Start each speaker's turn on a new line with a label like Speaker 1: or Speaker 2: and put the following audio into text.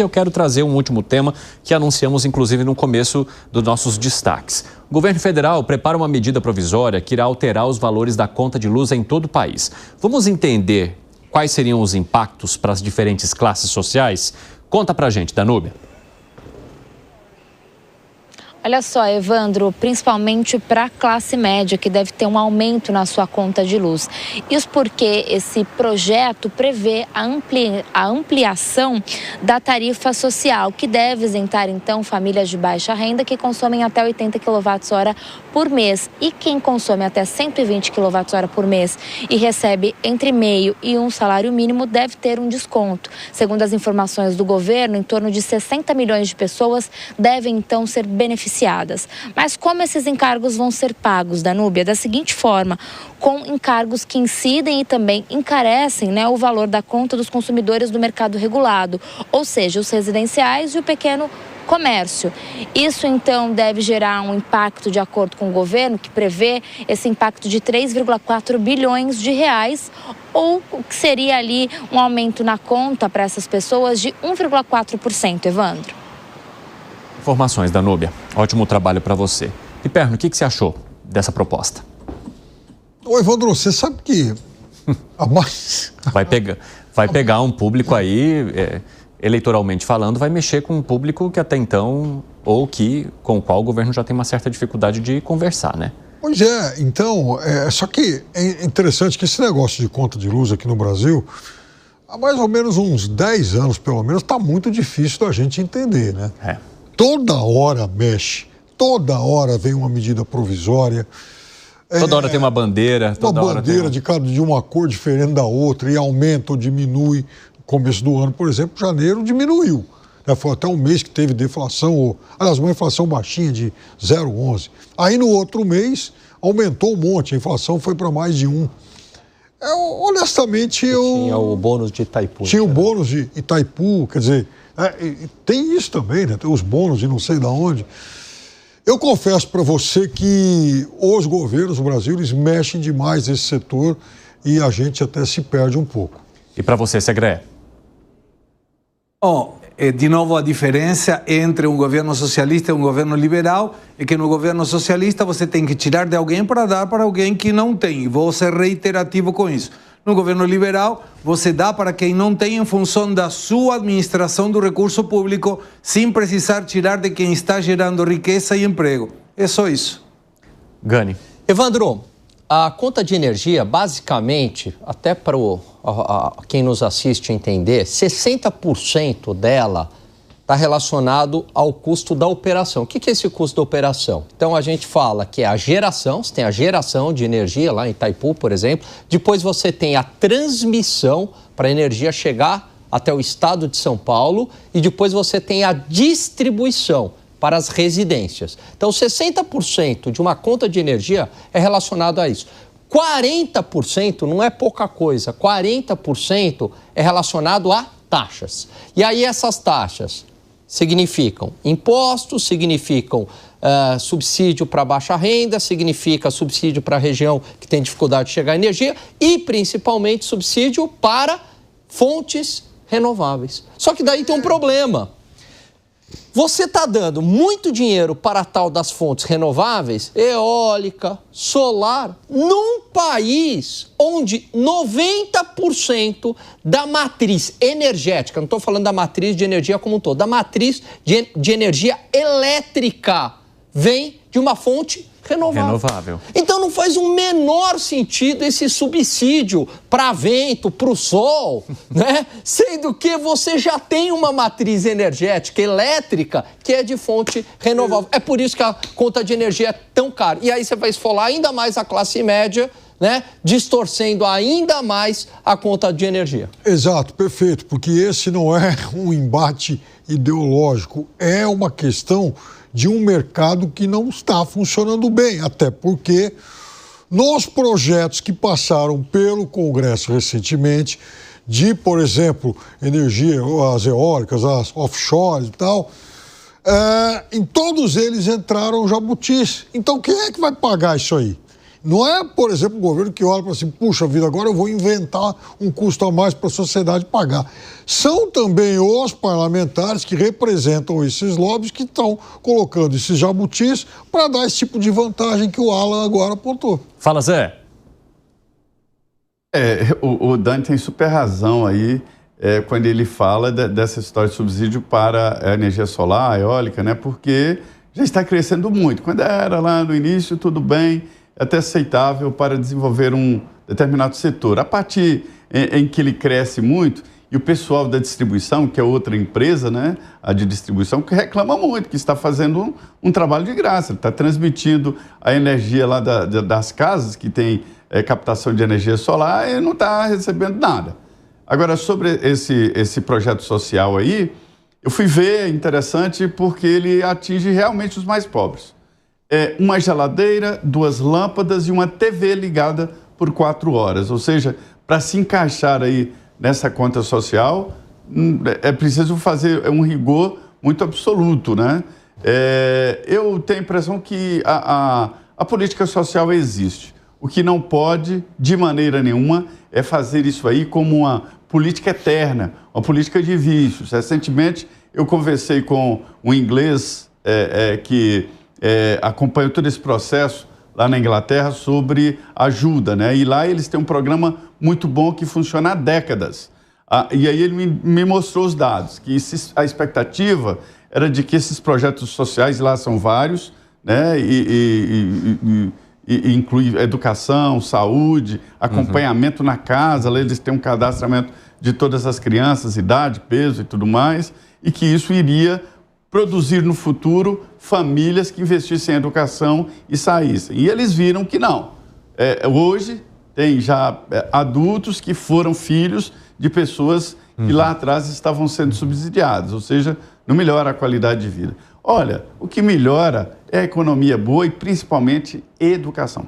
Speaker 1: Eu quero trazer um último tema que anunciamos, inclusive, no começo dos nossos destaques. O governo federal prepara uma medida provisória que irá alterar os valores da conta de luz em todo o país. Vamos entender quais seriam os impactos para as diferentes classes sociais? Conta pra gente, Danúbia.
Speaker 2: Olha só, Evandro, principalmente para a classe média, que deve ter um aumento na sua conta de luz. Isso porque esse projeto prevê a ampliação da tarifa social, que deve isentar, então, famílias de baixa renda que consomem até 80 kWh por mês. E quem consome até 120 kWh por mês e recebe entre meio e um salário mínimo deve ter um desconto. Segundo as informações do governo, em torno de 60 milhões de pessoas devem, então, ser beneficiadas. Mas como esses encargos vão ser pagos, Danúbia? Da seguinte forma, com encargos que incidem e também encarecem, o valor da conta dos consumidores do mercado regulado, ou seja, os residenciais e o pequeno comércio. Isso, então, deve gerar um impacto, de acordo com o governo, que prevê esse impacto de 3,4 bilhões de reais, ou que seria ali um aumento na conta para essas pessoas de 1,4%, Evandro.
Speaker 1: Informações, Danúbia. Ótimo trabalho para você. E Perno, o que você achou dessa proposta?
Speaker 3: Ô, Evandro, você sabe que
Speaker 1: vai pegar um público aí, eleitoralmente falando, vai mexer com um público que até então, ou com o qual o governo já tem uma certa dificuldade de conversar, né?
Speaker 3: Pois é, então, só que é interessante que esse negócio de conta de luz aqui no Brasil, há mais ou menos uns 10 anos, pelo menos, está muito difícil da gente entender, né? Toda hora mexe, toda hora vem uma medida provisória.
Speaker 1: Toda hora tem uma bandeira.
Speaker 3: Uma bandeira de uma cor diferente da outra e aumenta ou diminui. No começo do ano, por exemplo, janeiro diminuiu. Foi até um mês que teve deflação, aliás, uma inflação baixinha de 0,11. Aí no outro mês aumentou um monte, a inflação foi para mais de 1. Honestamente,
Speaker 4: Tinha o bônus de Itaipu.
Speaker 3: Tinha o bônus de Itaipu, quer dizer, tem isso também, né? Tem os bônus de não sei de onde. Eu confesso para você que os governos do Brasil, eles mexem demais nesse setor e a gente até se perde um pouco.
Speaker 1: E para você, Segré?
Speaker 5: De novo, a diferença entre um governo socialista e um governo liberal é que no governo socialista você tem que tirar de alguém para dar para alguém que não tem. E vou ser reiterativo com isso. No governo liberal, você dá para quem não tem em função da sua administração do recurso público, sem precisar tirar de quem está gerando riqueza e emprego. É só isso.
Speaker 1: Gani.
Speaker 4: Evandro, a conta de energia, basicamente, até para quem nos assiste entender, 60% dela está relacionado ao custo da operação. O que é esse custo da operação? Então, a gente fala que é a geração, você tem a geração de energia lá em Itaipu, por exemplo. Depois você tem a transmissão para a energia chegar até o estado de São Paulo e depois você tem a distribuição para as residências. Então, 60% de uma conta de energia é relacionado a isso. 40% não é pouca coisa, 40% é relacionado a taxas. E aí essas taxas significam impostos, significam subsídio para baixa renda, significa subsídio para a região que tem dificuldade de chegar à energia e, principalmente, subsídio para fontes renováveis. Só que daí tem um problema. Você está dando muito dinheiro para a tal das fontes renováveis, eólica, solar, num país onde 90% da matriz energética, não estou falando da matriz de energia como um todo, da matriz de energia elétrica vem de uma fonte renovável. Então não faz o menor sentido esse subsídio para vento, para o sol, né? Sendo que você já tem uma matriz energética elétrica que é de fonte renovável. É por isso que a conta de energia é tão cara. E aí você vai esfolar ainda mais a classe média, né? Distorcendo ainda mais a conta de energia.
Speaker 3: Exato, perfeito, porque esse não é um embate ideológico, é uma questão de um mercado que não está funcionando bem, até porque nos projetos que passaram pelo Congresso recentemente, de, por exemplo, energia, as eólicas, as offshore e tal, em todos eles entraram jabutis. Então, quem é que vai pagar isso aí? Não é, por exemplo, o governo que olha para assim, puxa vida, agora eu vou inventar um custo a mais para a sociedade pagar. São também os parlamentares que representam esses lobbies que estão colocando esses jabutis para dar esse tipo de vantagem que o Alan agora apontou.
Speaker 1: Fala, Zé.
Speaker 6: O Dani tem super razão aí quando ele fala dessa história de subsídio para a energia solar, a eólica, né? Porque já está crescendo muito. Quando era lá no início, tudo bem, até aceitável para desenvolver um determinado setor. A partir em que ele cresce muito, e o pessoal da distribuição, que é outra empresa, né, a de distribuição, que reclama muito, que está fazendo um trabalho de graça, ele está transmitindo a energia lá das casas, que tem captação de energia solar, e não está recebendo nada. Agora, sobre esse projeto social aí, eu fui ver, interessante, porque ele atinge realmente os mais pobres. Uma geladeira, 2 lâmpadas e uma TV ligada por 4 horas. Ou seja, para se encaixar aí nessa conta social, é preciso fazer um rigor muito absoluto, né? Eu tenho a impressão que a política social existe. O que não pode, de maneira nenhuma, é fazer isso aí como uma política eterna, uma política de vícios. Recentemente, eu conversei com um inglês que acompanhou todo esse processo lá na Inglaterra sobre ajuda, né? E lá eles têm um programa muito bom que funciona há décadas. E aí ele me mostrou os dados, que a expectativa era de que esses projetos sociais, lá são vários, né? E inclui educação, saúde, acompanhamento na casa, lá eles têm um cadastramento de todas as crianças, idade, peso e tudo mais, e que isso iria produzir no futuro famílias que investissem em educação e saíssem. E eles viram que não. Hoje tem já adultos que foram filhos de pessoas que lá atrás estavam sendo subsidiadas, ou seja, não melhora a qualidade de vida. Olha, o que melhora é a economia boa e principalmente educação.